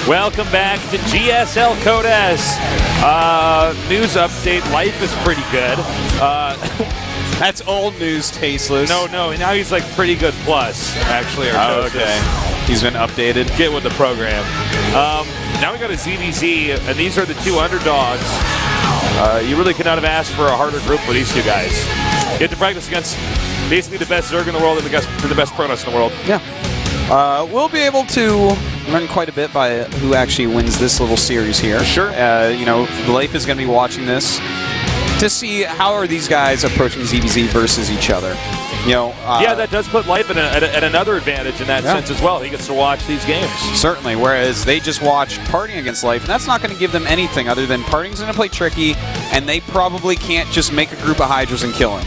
Welcome back to GSL Code S. News update. Life is pretty good. That's old news, Tasteless. No, now he's like pretty good plus, actually. Okay. He's been updated. Get with the program. Now we got a ZVZ, and these are the two underdogs. You really could not have asked for a harder group for these two guys. You get to practice against basically the best Zerg in the world and the best Protoss in the world. Yeah. We'll be able to learn quite a bit by who actually wins this little series here. Sure. You know, Life is going to be watching this to see how are these guys approaching ZVZ versus each other. You know, yeah, that does put Life at another advantage in that sense as well. He gets to watch these games. Certainly, whereas they just watch Partying against Life, and that's not going to give them anything other than Partying's going to play tricky, and they probably can't just make a group of Hydras and kill him.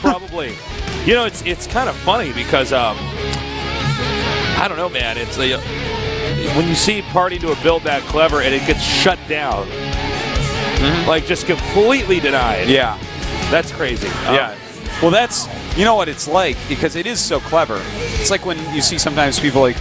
Probably. You know, it's kind of funny because, I don't know, man. It's when you see Party do a build that clever and it gets shut down, like just completely denied. Yeah. That's crazy. Yeah. Well, that's, you know what it's like, because it is so clever. It's like when you see sometimes people like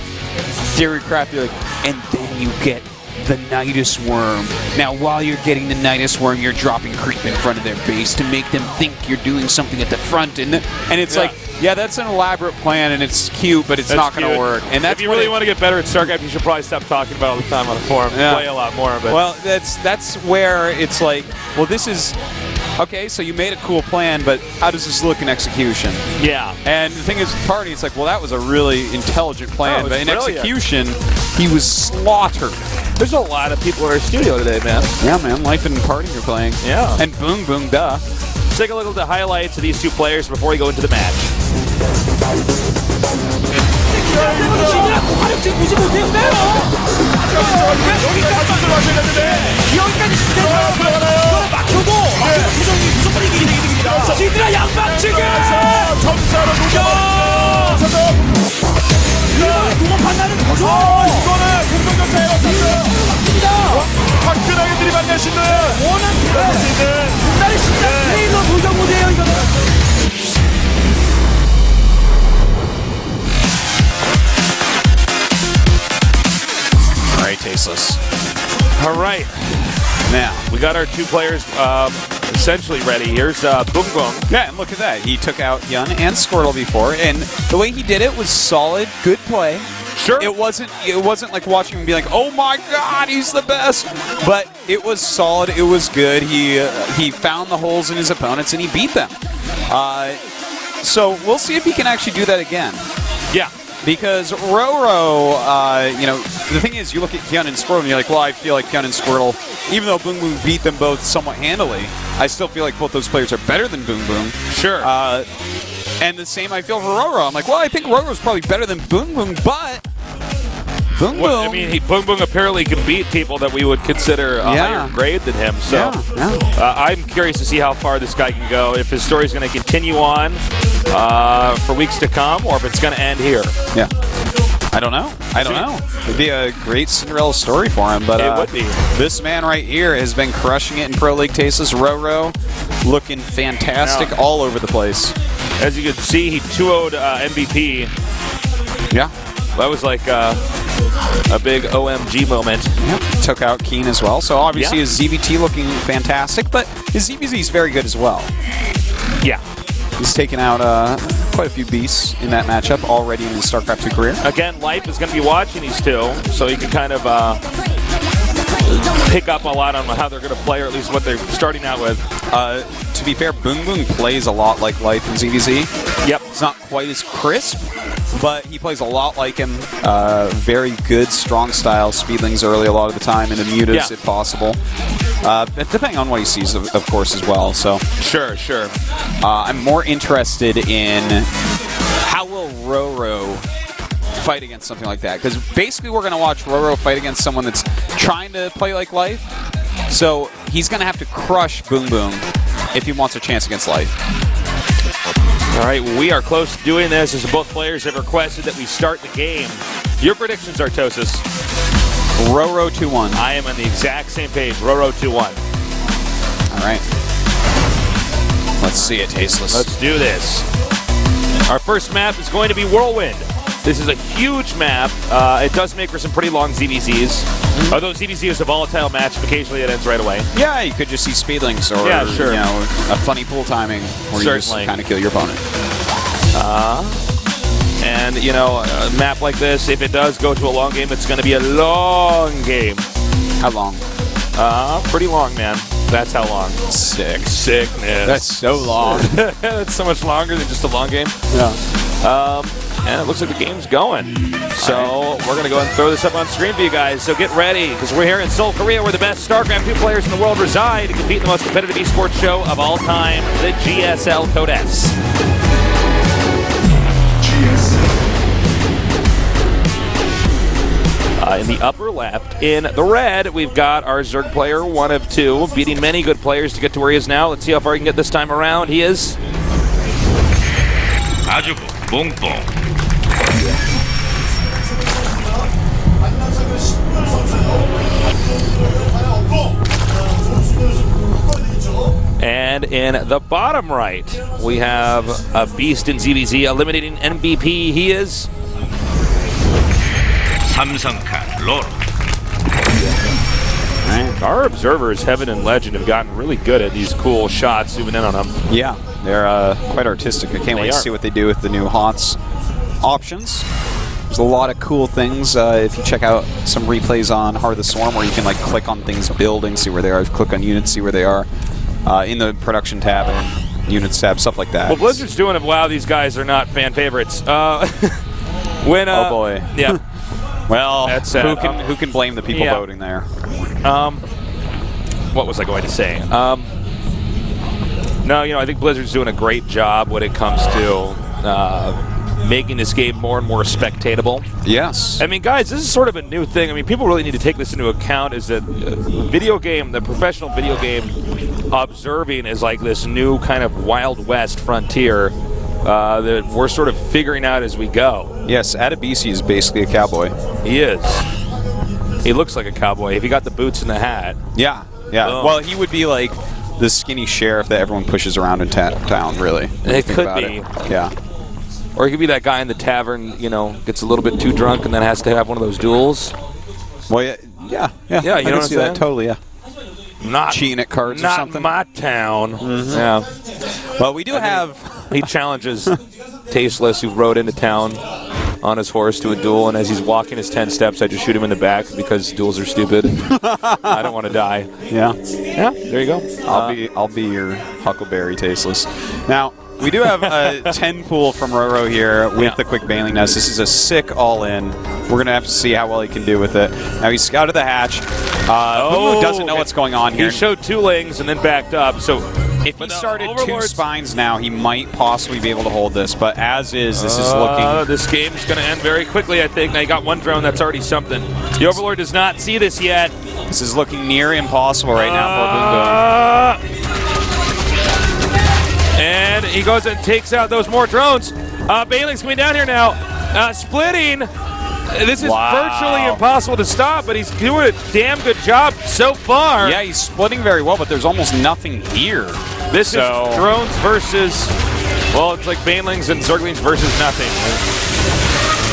Theorycraft, they're like, and then you get the Nidus Worm. Now, while you're getting the Nidus Worm, you're dropping creep in front of their base to make them think you're doing something at the front. And it's like, yeah, that's an elaborate plan, and it's cute, but it's not going to work. And that's if you really want to get better at StarCraft, you should probably stop talking about it all the time on the forum. Play a lot more. But well, that's where it's like, well, this is... Okay, so you made a cool plan, but how does this look in execution? Yeah. And the thing is, Party, it's like, well, that was a really intelligent plan, but in execution, he was slaughtered. There's a lot of people in our studio today, man. Yeah, man. Life and Party are playing. Yeah. And Boong Boong, duh. Let's take a look at the highlights of these two players before we go into the match. Alright, Tasteless. Alright. Now, we got our two players essentially ready. Here's BBoongBBoong. Yeah, and look at that. He took out Yun and Squirtle before, and the way he did it was solid, good play. Sure. It wasn't like watching him be like, oh my god, he's the best. But it was solid, it was good. He found the holes in his opponents and he beat them. So we'll see if he can actually do that again. Yeah. Because RorO, you know, the thing is, you look at Hyun and Squirtle and you're like, well, I feel like Hyun and Squirtle, even though BBoongBBoong beat them both somewhat handily, I still feel like both those players are better than BBoongBBoong. Sure. And the same I feel for RorO. I'm like, well, I think RorO's probably better than BBoongBBoong, but BBoongBBoong. Well, I mean, BBoongBBoong apparently can beat people that we would consider a higher grade than him. So I'm curious to see how far this guy can go, if his story's going to continue on for weeks to come, or if it's going to end here. Yeah. I don't know. It'd be a great Cinderella story for him, but it would be. This man right here has been crushing it in Pro League Tasteless. RorO looking fantastic all over the place. As you can see, he 2-0'd MVP. Yeah. That was like a big OMG moment. Yep. Took out Keen as well. So obviously his ZVT looking fantastic, but his ZVZ is very good as well. Yeah. He's taken out quite a few beasts in that matchup already in his StarCraft 2 career. Again, Life is going to be watching these two, so he can kind of pick up a lot on how they're going to play, or at least what they're starting out with. To be fair, BBoongBBoong plays a lot like Life and ZVZ. Yep. It's not quite as crisp, but he plays a lot like him. Very good, strong style, speedlings early a lot of the time, and immutas if possible. Depending on what he sees, of course, as well. So Sure. I'm more interested in how will RorO fight against something like that, because basically we're going to watch RorO fight against someone that's trying to play like Life. So he's going to have to crush BBoongBBoong if he wants a chance against Life. All right, we are close to doing this, as both players have requested that we start the game. Your predictions, Artosis? RorO 2-1. I am on the exact same page. RorO 2-1. All right. Let's see it, Tasteless. Let's do this. Our first map is going to be Whirlwind. This is a huge map. It does make for some pretty long ZVZs. Although ZVZ is a volatile match, occasionally it ends right away. Yeah, you could just see speedlings or sure. you know, a funny pool timing where you just kind of kill your opponent. And, you know, a map like this, if it does go to a long game, it's going to be a long game. How long? Pretty long, man. That's how long. Sickness. That's so long. That's so much longer than just a long game. Yeah. And it looks like the game's going. So we're going to go ahead and throw this up on screen for you guys. So get ready, because we're here in Seoul, Korea, where the best StarCraft 2 players in the world reside to compete in the most competitive esports show of all time, the GSL Code S. In the upper left, in the red, we've got our Zerg player, 1 of 2, beating many good players to get to where he is now. Let's see how far he can get this time around. He is... BBoongBBoong. And in the bottom right, we have a beast in ZVZ eliminating MVP. He is... RorO. Our observers, Heaven and Legend, have gotten really good at these cool shots, zooming in on them. Yeah, they're quite artistic. I can't wait to see what they do with the new HOTS options. There's a lot of cool things. If you check out some replays on Heart of the Swarm, where you can like click on things building, see where they are, click on units, see where they are, in the production tab and units tab, stuff like that. What Blizzard's doing, wow, these guys are not fan favorites. Oh boy. Yeah. Well, that's who can blame the people voting there? What was I going to say? No, you know, I think Blizzard's doing a great job when it comes to making this game more and more spectatable. Yes. I mean, guys, this is sort of a new thing. I mean, people really need to take this into account, is that the professional video game observing is like this new kind of Wild West frontier that we're sort of figuring out as we go. Yes, Adebisi is basically a cowboy. He is. He looks like a cowboy if he got the boots and the hat. Yeah, yeah. Boom. Well, he would be like the skinny sheriff that everyone pushes around in town, really. It could be. Yeah. Or he could be that guy in the tavern, you know, gets a little bit too drunk and then has to have one of those duels. Well, yeah. Yeah, you know what I'm saying? That totally, yeah. Not cheating at cards or something. Not my town. Mm-hmm. Yeah. Well, we do have... He challenges Tasteless, who rode into town on his horse, to a duel, and as he's walking his 10 steps, I just shoot him in the back because duels are stupid. I don't want to die. Yeah. Yeah, there you go. I'll be your Huckleberry Tasteless. Now, we do have a 10 pool from RorO here with the quick bailing nest. This is a sick all-in. We're going to have to see how well he can do with it. Now, he scouted the hatch. Who doesn't know what's going on here. He showed 2 lings and then backed up, so... If he started 2 spines now, he might possibly be able to hold this, but as is, this is looking... This game's going to end very quickly, I think. Now, you got 1 drone, that's already something. The Overlord does not see this yet. This is looking near impossible right now for BBoongBBoong. And he goes and takes out those more drones. Bailing's coming down here now. Splitting. This is virtually impossible to stop, but he's doing a damn good job so far. Yeah, he's splitting very well, but there's almost nothing here. This is drones versus, well, it's like Banelings and Zerglings versus nothing.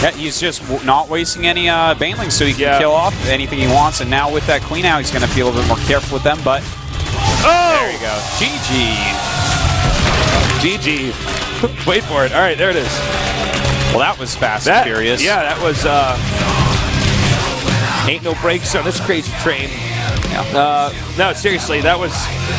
Yeah, he's just not wasting any Banelings, so he can kill off anything he wants. And now with that Queen out, he's going to be a little bit more careful with them, but... There you go. GG. Wait for it. All right, there it is. Well, that was fast and furious. Yeah, that was... ain't no brakes on this crazy train. Yeah. No, seriously, that was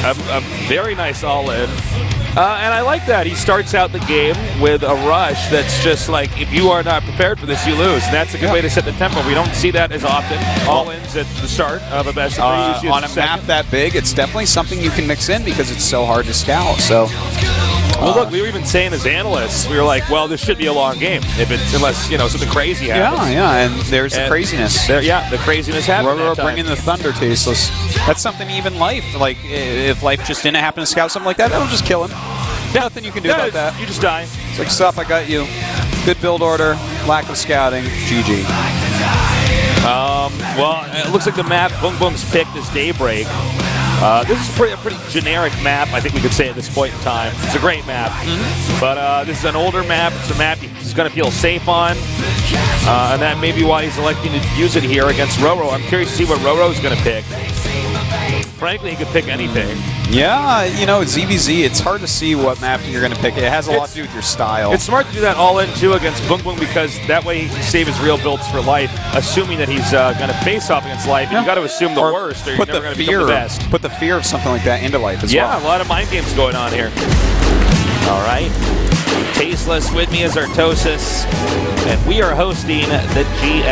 a very nice all-in. And I like that. He starts out the game with a rush that's just like, if you are not prepared for this, you lose. And that's a good way to set the tempo. We don't see that as often. All-ins at the start of a best of 3. On a map that big, it's definitely something you can mix in because it's so hard to scout. So... Well, look, we were even saying as analysts, we were like, well, this should be a long game, unless, you know, something crazy happens. Yeah, and there's the craziness. The craziness happened. RorO bringing the thunder, Tasteless. That's something even life, like, if life just didn't happen to scout something like that, that'll just kill him. Nothing you can do about that. You just die. It's like, stop, I got you. Good build order, lack of scouting, GG. Well, it looks like the map BBoongBBoong's picked is Daybreak. This is a pretty generic map, I think we could say at this point in time. It's a great map, but this is an older map. It's a map he's going to feel safe on, and that may be why he's electing to use it here against RorO. I'm curious to see what RorO is going to pick. Frankly, he could pick anything. Yeah, you know, ZVZ, it's hard to see what map you're going to pick. It has a lot to do with your style. It's smart to do that all in, too, against BBoongBBoong, because that way he can save his real builds for life, assuming that he's going to face off against life. And you got to assume the worst, or you're never going to become the best. Put the fear of something like that into life as well. Yeah, a lot of mind games going on here. All right. Tasteless with me is Artosis, and we are hosting the GSL.